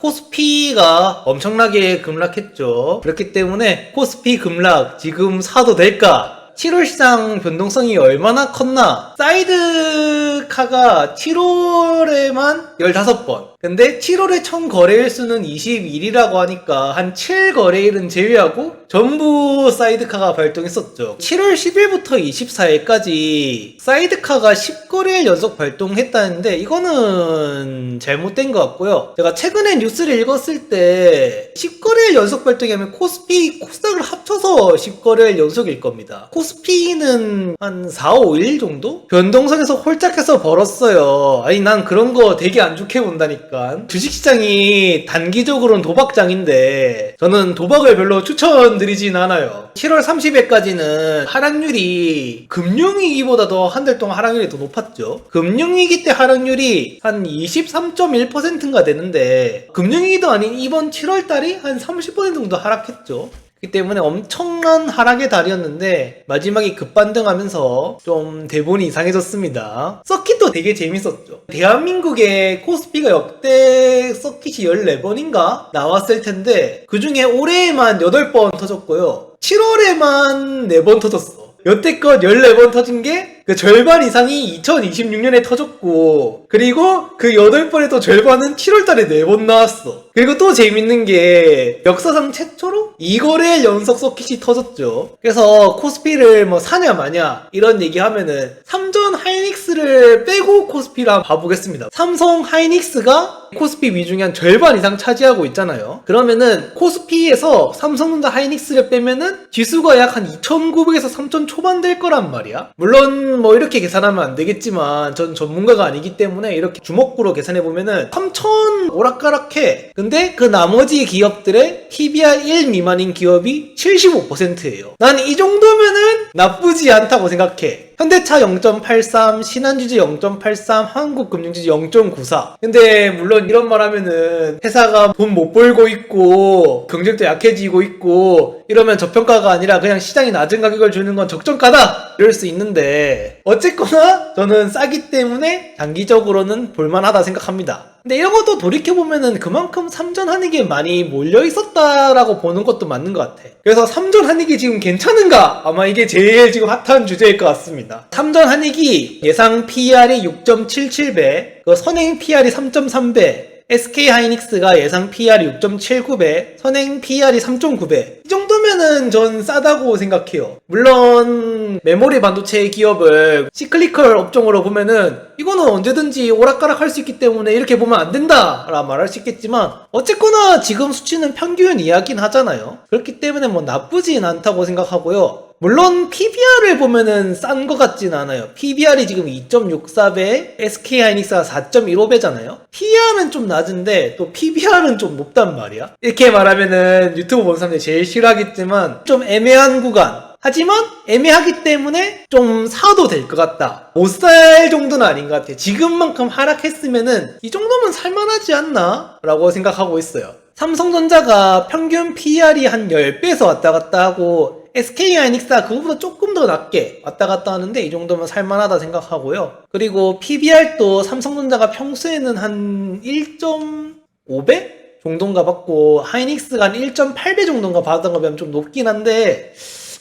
코스피가 엄청나게 급락했죠. 그렇기 때문에 코스피 급락 지금 사도 될까? 7월 시장 변동성이 얼마나 컸나? 사이드카가 7월에만 15번. 근데 7월에 총 거래일 수는 21이라고 하니까 한 7거래일은 제외하고 전부 사이드카가 발동했었죠. 7월 10일부터 24일까지 사이드카가 10거래일 연속 발동했다는데 이거는 잘못된 것 같고요. 제가 최근에 뉴스를 읽었을 때 10거래일 연속 발동이 하면 코스피, 코스닥을 합쳐서 10거래일 연속일 겁니다. 코스피는 한 4, 5일 정도? 변동성에서 홀짝해서 벌었어요. 아니 난 그런 거 되게 안 좋게 본다니까. 주식시장이 단기적으로는 도박장인데 저는 도박을 별로 추천드리진 않아요. 7월 30일까지는 하락률이 금융위기보다도 한 달 동안 하락률이 더 높았죠. 금융위기 때 하락률이 한 23.1%인가 되는데 금융위기도 아닌 이번 7월달이 한 30% 정도 하락했죠. 그렇기 때문에 엄청난 하락의 달이었는데 마지막에 급반등하면서 좀 대본이 이상해졌습니다. 서킷도 되게 재밌었죠. 대한민국의 코스피가 역대 서킷이 14번인가 나왔을 텐데 그 중에 올해에만 8번 터졌고요. 7월에만 4번 터졌어. 여태껏 14번 터진 게 그 절반 이상이 2026년에 터졌고 그리고 그 8번의 또 절반은 7월달에 4번 나왔어. 그리고 또 재밌는 게 역사상 최초로 2거래일 연속 서킷이 터졌죠. 그래서 코스피를 뭐 사냐 마냐 이런 얘기하면은 삼전 하이닉스를 빼고 코스피를 한번 봐보겠습니다. 삼성 하이닉스가 코스피 비중이 한 절반 이상 차지하고 있잖아요. 그러면은 코스피에서 삼성전자 하이닉스를 빼면은 지수가 약 한 2,900에서 3,000 초반 될 거란 말이야. 물론 뭐 이렇게 계산하면 안 되겠지만 전 전문가가 아니기 때문에 이렇게 주먹구로 계산해보면은 3,000 오락가락해. 근데 그 나머지 기업들의 PBR 1 미만인 기업이 75%예요. 난 이 정도면은 나쁘지 않다고 생각해. 현대차 0.83, 신한주지 0.83, 한국금융주지 0.94. 근데 물론 이런 말 하면은 회사가 돈 못 벌고 있고 경쟁도 약해지고 있고 이러면 저평가가 아니라 그냥 시장이 낮은 가격을 주는 건 적정가다 이럴 수 있는데 어쨌거나 저는 싸기 때문에 장기적으로는 볼만하다 생각합니다. 근데 이런 것도 돌이켜보면은 그만큼 삼전한익에 많이 몰려있었다라고 보는 것도 맞는 것 같아. 그래서 삼전한익이 지금 괜찮은가? 아마 이게 제일 지금 핫한 주제일 것 같습니다. 삼전한익이 예상 PER이 6.77배, 그 선행 PER이 3.3배, SK하이닉스가 예상 PER이 6.79배, 선행 PER이 3.9배. 이 정도면은 전 싸다고 생각해요. 물론 메모리 반도체 기업을 시클리컬 업종으로 보면은 이거는 언제든지 오락가락 할 수 있기 때문에 이렇게 보면 안 된다 라 말할 수 있겠지만 어쨌거나 지금 수치는 평균 이야기긴 하잖아요. 그렇기 때문에 뭐 나쁘진 않다고 생각하고요. 물론 PBR을 보면은 싼 것 같진 않아요. PBR이 지금 2.64배, SK하이닉스가 4.15배잖아요. PER은 좀 낮은데 또 PBR은 좀 높단 말이야. 이렇게 말하면은 유튜브 보는 사람들이 제일 싫어하겠지만 좀 애매한 구간. 하지만 애매하기 때문에 좀 사도 될 것 같다. 못 살 정도는 아닌 것 같아. 지금만큼 하락했으면은 이 정도면 살만하지 않나? 라고 생각하고 있어요. 삼성전자가 평균 PER이 한 10배에서 왔다 갔다 하고 SK하이닉스가 그거보다 조금 더 낮게 왔다 갔다 하는데 이 정도면 살만하다 생각하고요. 그리고 PBR도 삼성전자가 평소에는 한 1.5배 정도인가 받고 하이닉스가 한 1.8배 정도인가 받은 거 보면 좀 높긴 한데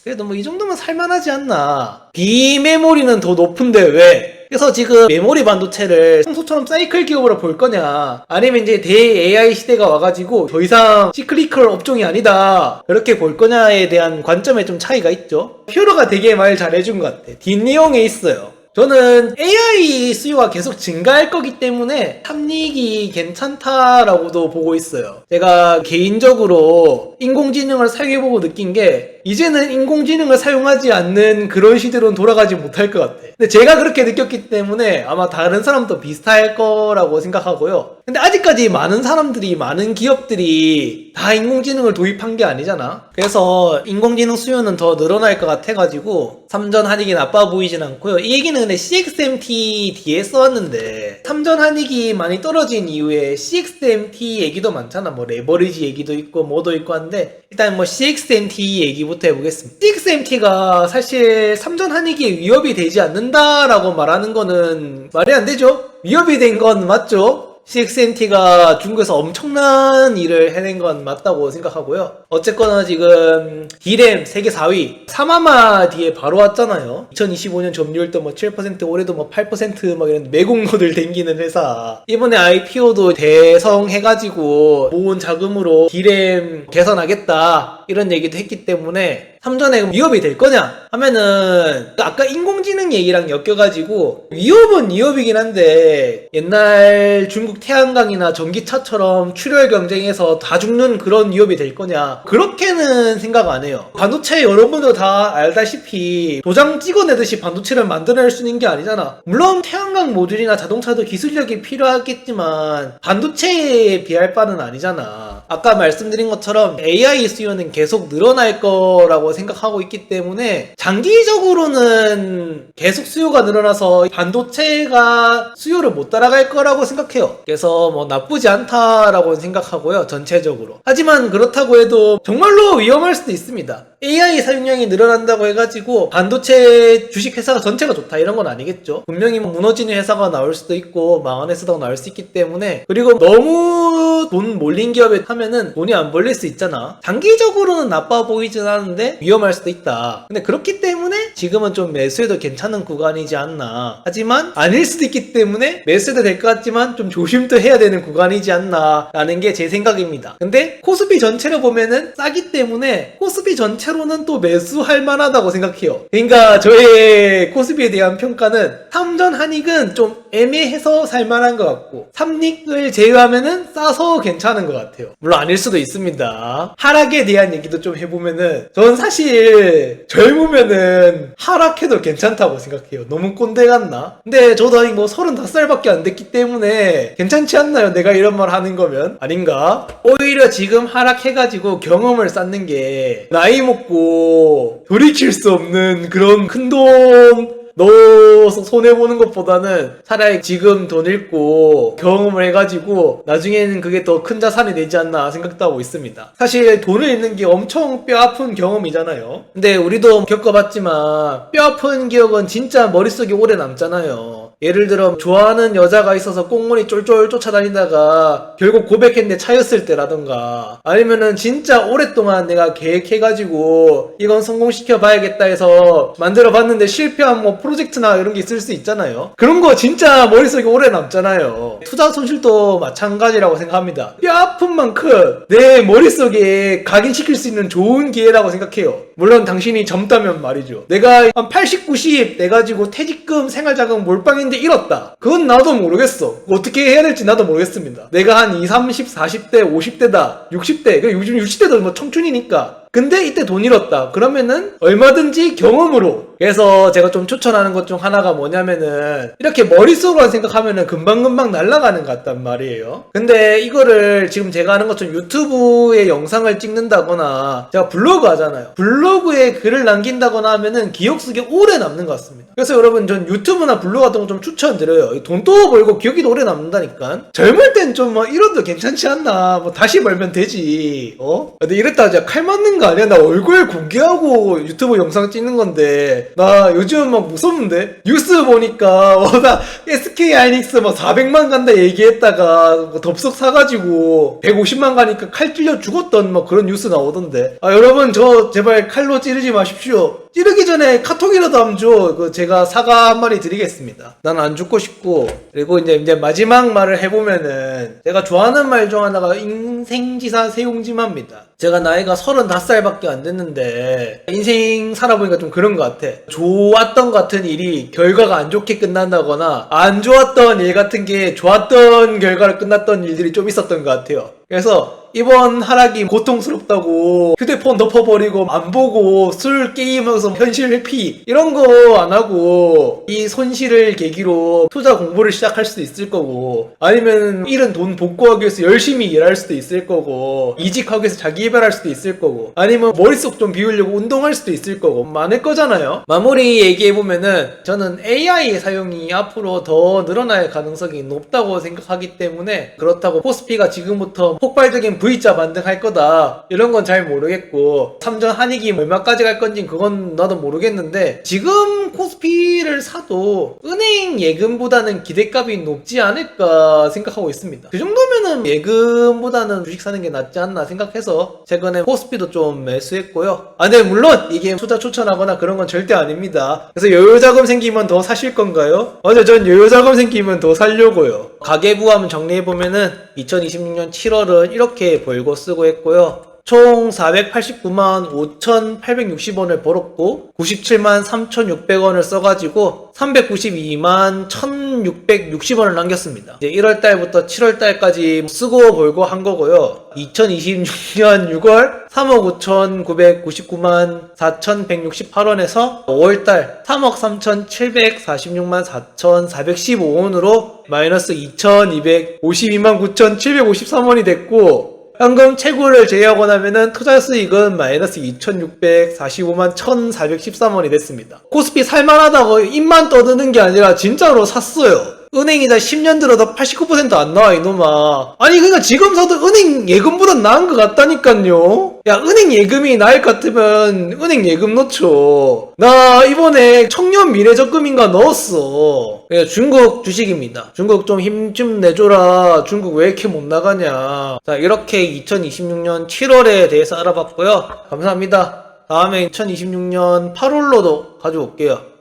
그래도 뭐 이 정도면 살만하지 않나. 비메모리는 더 높은데 왜? 그래서 지금 메모리 반도체를 평소처럼 사이클 기업으로 볼 거냐 아니면 이제 대 AI 시대가 와가지고 더 이상 시클리컬 업종이 아니다 그렇게 볼 거냐에 대한 관점에 좀 차이가 있죠. 퓨어가 되게 말 잘해준 것 같아. 뒷내용에 있어요. 저는 AI 수요가 계속 증가할 거기 때문에 탐닉이 괜찮다라고도 보고 있어요. 제가 개인적으로 인공지능을 사용해보고 느낀 게 이제는 인공지능을 사용하지 않는 그런 시대로는 돌아가지 못할 것 같아. 근데 제가 그렇게 느꼈기 때문에 아마 다른 사람도 비슷할 거라고 생각하고요. 근데 아직까지 많은 사람들이, 많은 기업들이 다 인공지능을 도입한 게 아니잖아. 그래서 인공지능 수요는 더 늘어날 것 같아가지고 삼전한익이 나빠 보이진 않고요. 이 얘기는 근데 CXMT 뒤에 써왔는데 삼전한익이 많이 떨어진 이후에 CXMT 얘기도 많잖아. 뭐 레버리지 얘기도 있고 뭐도 있고 한데 일단 뭐 CXMT 얘기부터 해보겠습니다. CXMT가 사실 삼전한익이 위협이 되지 않는다라고 말하는 거는 말이 안 되죠. 위협이 된 건 맞죠. CXNT가 중국에서 엄청난 일을 해낸 건 맞다고 생각하고요. 어쨌거나 지금 D램 세계 4위 3아마 뒤에 바로 왔잖아요. 2025년 점유율도 뭐 7%, 올해도 뭐 8% 이런 매국노들 댕기는 회사. 이번에 IPO도 대성해가지고 모은 자금으로 D램 개선하겠다 이런 얘기도 했기 때문에 삼전에 위협이 될 거냐 하면은 아까 인공지능 얘기랑 엮여가지고 위협은 위협이긴 한데 옛날 중국 태양광이나 전기차처럼 출혈 경쟁에서 다 죽는 그런 위협이 될 거냐, 그렇게는 생각 안 해요. 반도체 여러분도 다 알다시피 도장 찍어내듯이 반도체를 만들어낼 수 있는 게 아니잖아. 물론 태양광 모듈이나 자동차도 기술력이 필요하겠지만 반도체에 비할 바는 아니잖아. 아까 말씀드린 것처럼 AI 수요는 계속 늘어날 거라고 생각하고 있기 때문에 장기적으로는 계속 수요가 늘어나서 반도체가 수요를 못 따라갈 거라고 생각해요. 그래서 뭐 나쁘지 않다라고 생각하고요, 전체적으로. 하지만 그렇다고 해도 정말로 위험할 수도 있습니다. AI 사용량이 늘어난다고 해가지고 반도체 주식회사가 전체가 좋다 이런 건 아니겠죠. 분명히 무너지는 회사가 나올 수도 있고 망하는 회사가 나올 수 있기 때문에, 그리고 너무 돈 몰린 기업에 하면은 돈이 안 벌릴 수 있잖아. 장기적으로는 나빠 보이진 않은데 위험할 수도 있다. 근데 그렇기 때문에 지금은 좀 매수해도 괜찮은 구간이지 않나. 하지만 아닐 수도 있기 때문에 매수해도 될 것 같지만 좀 조심도 해야 되는 구간이지 않나 라는 게 제 생각입니다. 근데 코스피 전체를 보면은 싸기 때문에 코스피 전체로는 또 매수할 만하다고 생각해요. 그러니까 저의 코스피에 대한 평가는 삼전 한익은 좀 애매해서 살만한 것 같고 삼릭을 제외하면은 싸서 괜찮은 것 같아요. 물론 아닐 수도 있습니다. 하락에 대한 얘기도 좀 해보면은 전 사실 젊으면은 하락해도 괜찮다고 생각해요. 너무 꼰대 같나? 근데 저도 아직 뭐 35살밖에 안 됐기 때문에 괜찮지 않나요? 내가 이런 말 하는 거면? 아닌가? 오히려 지금 하락해가지고 경험을 쌓는 게 나이 먹고 돌이킬 수 없는 그런 큰돈 넣어서 손해보는 것보다는 차라리 지금 돈 잃고 경험을 해가지고 나중에는 그게 더 큰 자산이 되지 않나 생각도 하고 있습니다. 사실 돈을 잃는 게 엄청 뼈아픈 경험이잖아요. 근데 우리도 겪어봤지만 뼈아픈 기억은 진짜 머릿속에 오래 남잖아요. 예를 들어 좋아하는 여자가 있어서 꽁무니 쫄쫄 쫓아다니다가 결국 고백했는데 차였을 때라던가, 아니면은 진짜 오랫동안 내가 계획해가지고 이건 성공시켜 봐야겠다 해서 만들어 봤는데 실패한 뭐 프로젝트나 이런 게 있을 수 있잖아요. 그런 거 진짜 머릿속에 오래 남잖아요. 투자 손실도 마찬가지라고 생각합니다. 뼈 아픈 만큼 내 머릿속에 각인시킬 수 있는 좋은 기회라고 생각해요. 물론 당신이 젊다면 말이죠. 내가 한 80, 90 내가지고 퇴직금, 생활자금 몰빵인데 잃었다. 그건 나도 모르겠어. 어떻게 해야 될지 나도 모르겠습니다. 내가 한 20, 30, 40대, 50대다, 60대, 요즘 60대도 뭐 청춘이니까. 근데 이때 돈 잃었다. 그러면은 얼마든지 경험으로. 그래서 제가 좀 추천하는 것 중 하나가 뭐냐면은 이렇게 머릿속으로 생각하면은 금방금방 날아가는 것 같단 말이에요. 근데 이거를 지금 제가 하는 것처럼 유튜브에 영상을 찍는다거나 제가 블로그 하잖아요. 블로그에 글을 남긴다거나 하면은 기억 속에 오래 남는 것 같습니다. 그래서 여러분 전 유튜브나 블로그 같은 거 좀 추천드려요. 돈도 벌고 기억이 오래 남는다니까. 젊을 땐 좀 뭐 이러도 괜찮지 않나. 뭐 다시 벌면 되지. 근데 이랬다가 진짜 칼 맞는 거 아니야? 나 얼굴 공개하고 유튜브 영상 찍는 건데 나 요즘 막 무섭는데? 뉴스 보니까 나 SK 하이닉스 뭐 400만 간다 얘기했다가 뭐 덥석 사가지고 150만 가니까 칼 찔려 죽었던 뭐 그런 뉴스 나오던데. 여러분 저 제발 칼로 찌르지 마십시오. 찌르기 전에 카톡이라도 하면 줘. 제가 사과 한 마리 드리겠습니다. 난 안 죽고 싶고. 그리고 이제 마지막 말을 해보면은 제가 좋아하는 말 중 하나가 인생지사 세용지마입니다. 제가 나이가 35살밖에 안 됐는데 인생 살아보니까 좀 그런 것 같아. 좋았던 것 같은 일이 결과가 안 좋게 끝난다거나 안 좋았던 일 같은 게 좋았던 결과를 끝났던 일들이 좀 있었던 것 같아요. 그래서 이번 하락이 고통스럽다고 휴대폰 덮어버리고 안 보고 술 게임하면서 현실 회피 이런 거 안 하고 이 손실을 계기로 투자 공부를 시작할 수도 있을 거고, 아니면 잃은 돈 복구하기 위해서 열심히 일할 수도 있을 거고, 이직하기 위해서 자기 개발할 수도 있을 거고, 아니면 머릿속 좀 비우려고 운동할 수도 있을 거고 많을 거잖아요. 마무리 얘기해보면은 저는 AI 사용이 앞으로 더 늘어날 가능성이 높다고 생각하기 때문에, 그렇다고 코스피가 지금부터 폭발적인 V자 반등할 거다 이런 건 잘 모르겠고, 삼전 한익이 얼마까지 갈 건지 그건 나도 모르겠는데, 지금 코스피를 사도 은행 예금보다는 기대값이 높지 않을까 생각하고 있습니다. 그 정도면은 예금보다는 주식 사는 게 낫지 않나 생각해서 최근에 코스피도 좀 매수했고요. 네, 물론 이게 투자 추천하거나 그런 건 절대 아닙니다. 그래서 여유자금 생기면 더 사실 건가요? 맞아요, 전 여유자금 생기면 더 살려고요. 가계부함 정리해보면은 2026년 7월은 이렇게 벌고 쓰고 했고요. 총 489만 5,860원을 벌었고 97만 3,600원을 써가지고 392만 1,660원을 남겼습니다. 이제 1월달부터 7월달까지 쓰고 벌고 한 거고요. 2026년 6월 3억 5,999만 4,168원에서 5월달 3억 3,746만 4,415원으로 마이너스 2,252만 9,753원이 됐고, 현금 채굴을 제외하고 나면은 투자 수익은 마이너스 2,645만 1,413원이 됐습니다. 코스피 살만하다고 입만 떠드는 게 아니라 진짜로 샀어요. 은행이다 10년 들어도 89% 안 나와 이놈아. 아니 그러니까 지금 사도 은행 예금보다 나은 것 같다니깐요. 야, 은행 예금이 나을 것 같으면 은행 예금 넣죠. 나 이번에 청년 미래적금인가 넣었어. 중국 주식입니다. 중국 좀 힘 좀 내줘라. 중국 왜 이렇게 못 나가냐. 자, 이렇게 2026년 7월에 대해서 알아봤고요. 감사합니다. 다음에 2026년 8월로도 가져올게요.